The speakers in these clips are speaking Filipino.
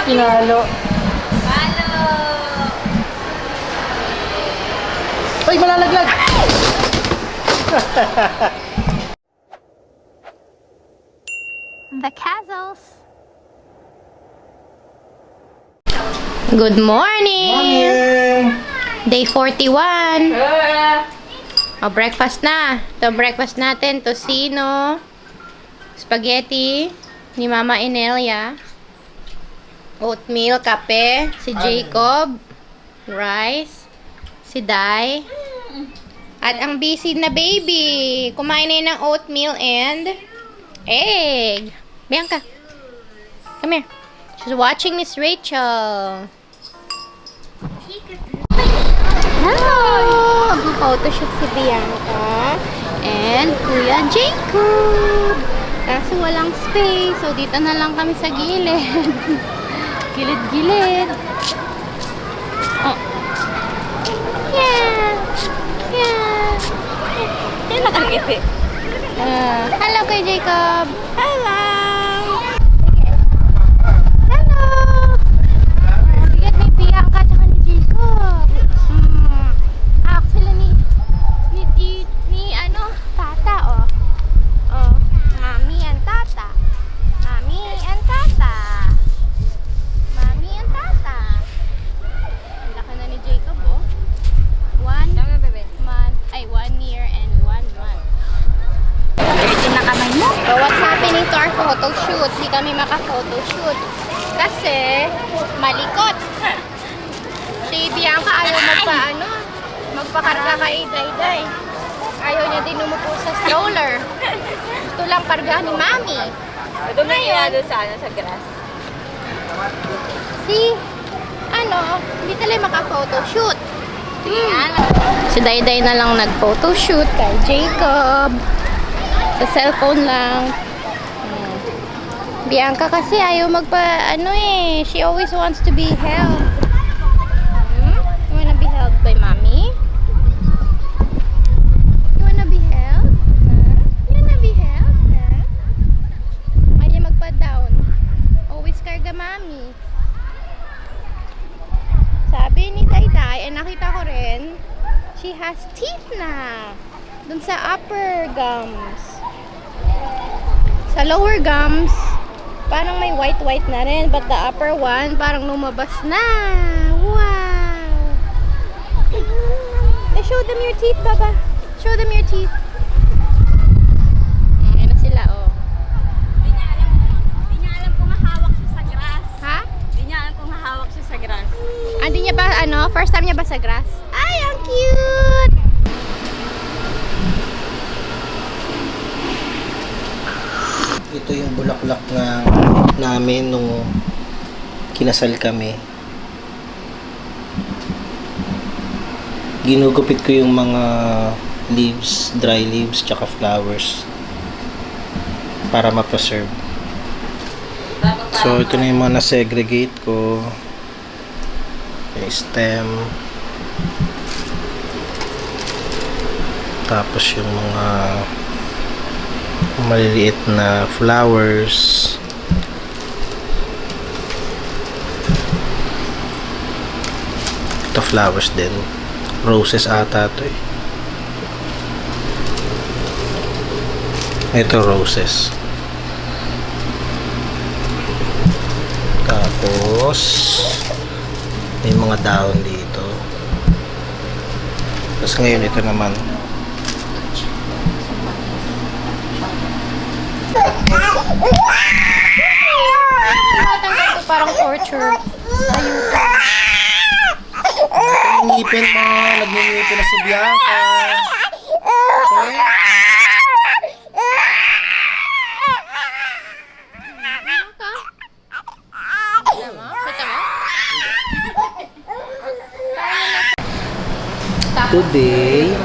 Pinalo. Halo! Ay, malalaglag! The Castles. Good morning! Day 41. O, breakfast na. Ito breakfast natin. Tocino. Spaghetti. Ni Mama Inelia. Oatmeal, kape. Si Jacob. Rice. Si Dai. At ang busy na baby. Kumain na yun ng oatmeal and egg. Bianca. Come here. She's watching Miss Rachel. Hello! Mag-photoshoot si Bianca and Kuya Jacob. Kaso walang space. So, dito na lang kami sa gilid. Gilid-gilid. Oh. Yeah! Yeah! Yan nakakiti. Hello kay Jacob. Hello! Hello! Bigat ni Bianca at ni Jacob. Actually, tata, oh. Oh, mami and tata. Mami and tata. Mami and tata. Ang laki na ni Jacob, oh. 1 year and 1 month. Dirty na kamay mo. So, what's happening to our photo shoot? Hindi kami maka-photo shoot. Kasi, malikot. Si Bianca ayaw magpakarga kay Dayday. Ayaw niya din umupo sa stroller. Gusto lang karga ni Mami. Doon na doon sa grass. Hindi talaga maka-photoshoot. Si Dayday na lang nag-photoshoot kay Jacob. Sa cellphone lang. Bianca kasi ayaw she always wants to be held. You wanna be held by Mommy? You wanna be held? Huh? You wanna be held? Huh? Ayaw magpa-down. Always karga Mommy. Sabi ni Dayday, nakita ko rin, she has teeth na. Dun sa upper gums. Sa lower gums, parang may white na rin. But the upper one, parang lumabas na. Wow! Show them your teeth, Baba. Show them your teeth. Ayan na sila, oh. Di niya alam kung hahawak siya sa grass. Ha? Di niya alam kung hahawak siya sa grass. Hindi niya ba, first time niya ba sa grass? Ay, ang cute! Ito yung bulaklak namin nung kinasal kami. Ginugupit ko yung mga leaves, dry leaves, tsaka flowers para ma-preserve. So, ito na yung mga na-segregate ko. Yung stem. Tapos yung mga maliliit na flowers. Ito flowers din. Roses ata ito eh. Ito roses. Tapos may mga dahon dito. Tapos ngayon ito naman. Ito parang torture. Ayuto. Ngipin mo, nagngipin na si Bianca. Okay? Today,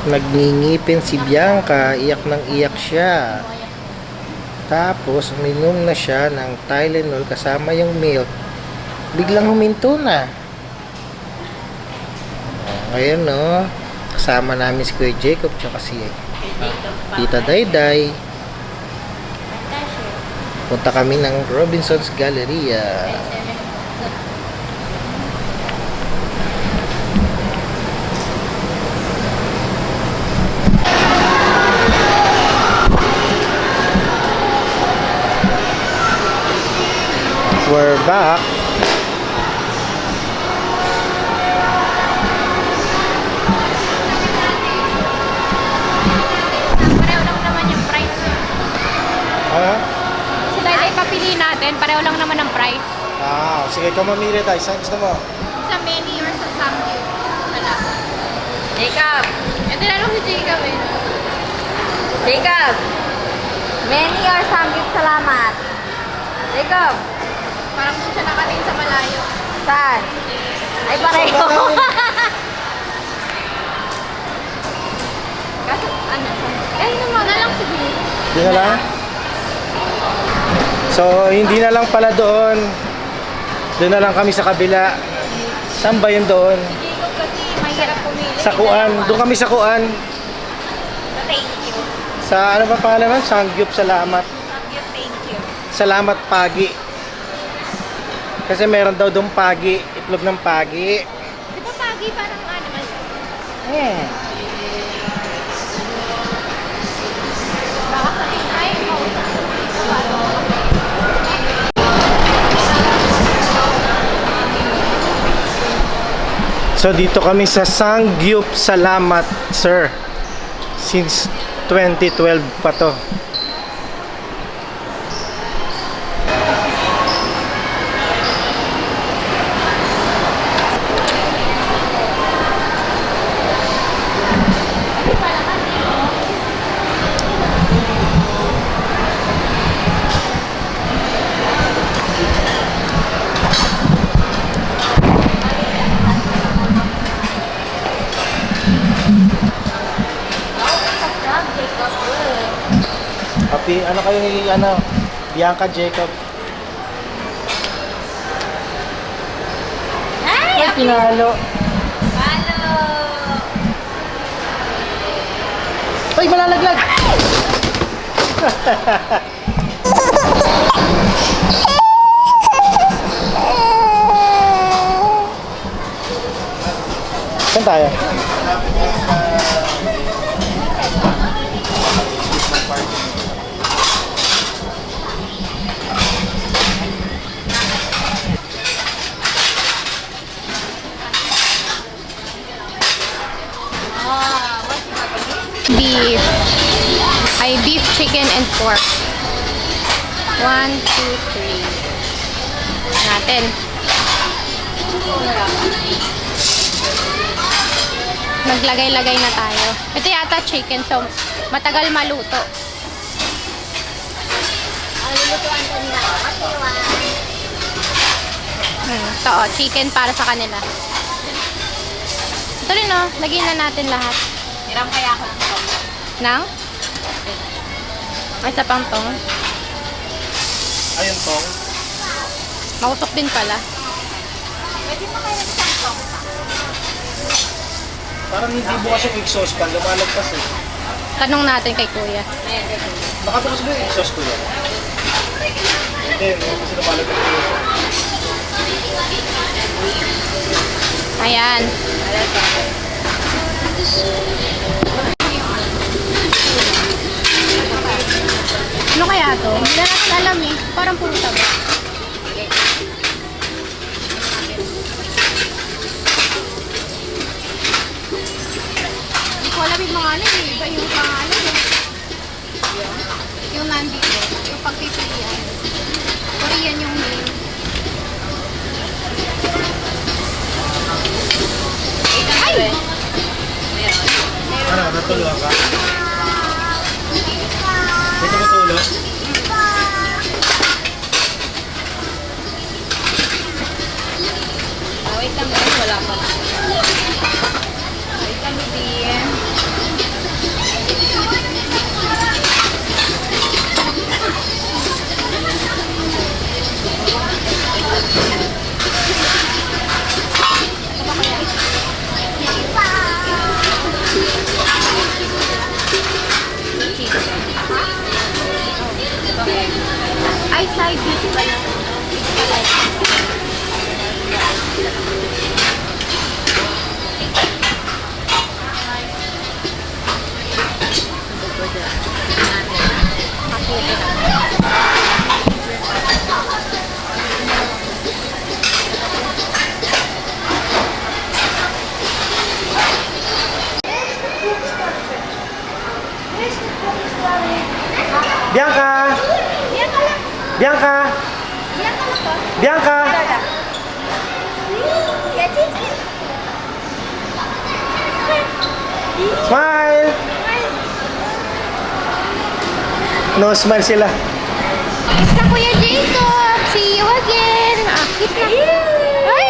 nagngingipin si Bianca, iyak ng iyak siya. Tapos, uminom na siya ng Tylenol kasama yung milk. Biglang huminto na. Ngayon, no, kasama namin si Kuya Jacob tsaka si Tita Dayday. Punta kami ng Robinson's Galleria. We're back. Pareho lang naman yung price. Ano? So dahil ay papili natin, pareho lang naman ang price. Sige, ikaw mamili tayo. Saan gusto mo? Sa menu or sa samgyup. Wala. Jacob! Eh, tinanong si Jacob eh. Jacob! Many or samgyup salamat. Jacob! Parang doon siya nakatingin sa malayo. Saan? Ay, pareho. Kaso, ano? Eh, naman na lang siguro. Hindi na lang? So, hindi na lang pala doon. Doon na lang kami sa kabila. Saan ba yun doon? Jacob kasi mahirap pumili. Sa Kuan. Doon kami sa Kuan. Thank you. Sa ano ba pangalan? Sangyup Salamat. Samgyup, thank you. Salamat Pagi. Kasi meron daw doon pagi. Itlog ng pagi. Di ba pagi parang animal? Baka sa ay, So dito kami sa Sangyup Salamat, sir. Since 2012 pa to. Happy, ano kayo ni, Bianca Jacob? Ay! Pinalo. Halo! Ay, malalaglag! Saan tayo? beef. Ay, beef, chicken, and pork. 1, 2, 3. Natin. Maglagay-lagay na tayo. Ito yata chicken, so matagal maluto. Ang lulutuan ko nila. Ito, chicken para sa kanila. Ito rin, oh. Lagyan na natin lahat. Hiram kaya ako ng tong. Nang? May isa pang tong. Ayun tong. Mausok din pala. Pwede mo kayo ng isang tong. Parang hindi bukas yung exhaust pan, lumalagpas eh. Tanong natin kay kuya. Ayan, dito. Nakabukas ba yung exhaust ko yan? Hindi, kasi lumalagpas yung exhaust. Ayan. Ano kaya to? Hindi na natin alam eh. Parang puro taba. Hindi ko alam yung mga ano eh. Iba yung pangalan eh. Yung nandito. Yung pagpipilian. Korean yung name. Ay! Ano, natulog ka? May tumutulog? Wait lang guys, wala pa. Wait lang, baby. Side beauty ba yan? Bianca! Bianca! Bianca! Smile! No smile sila. Kiss na Kuya Jacob! See you again! Kiss na! Ay,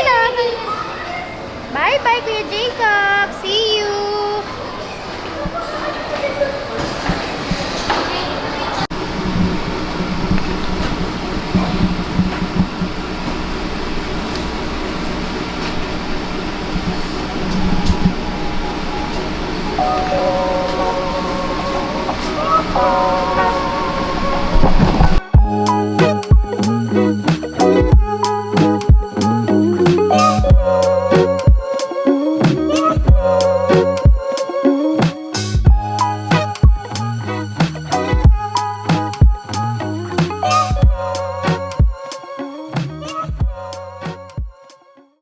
bye-bye Kuya Jacob! See you!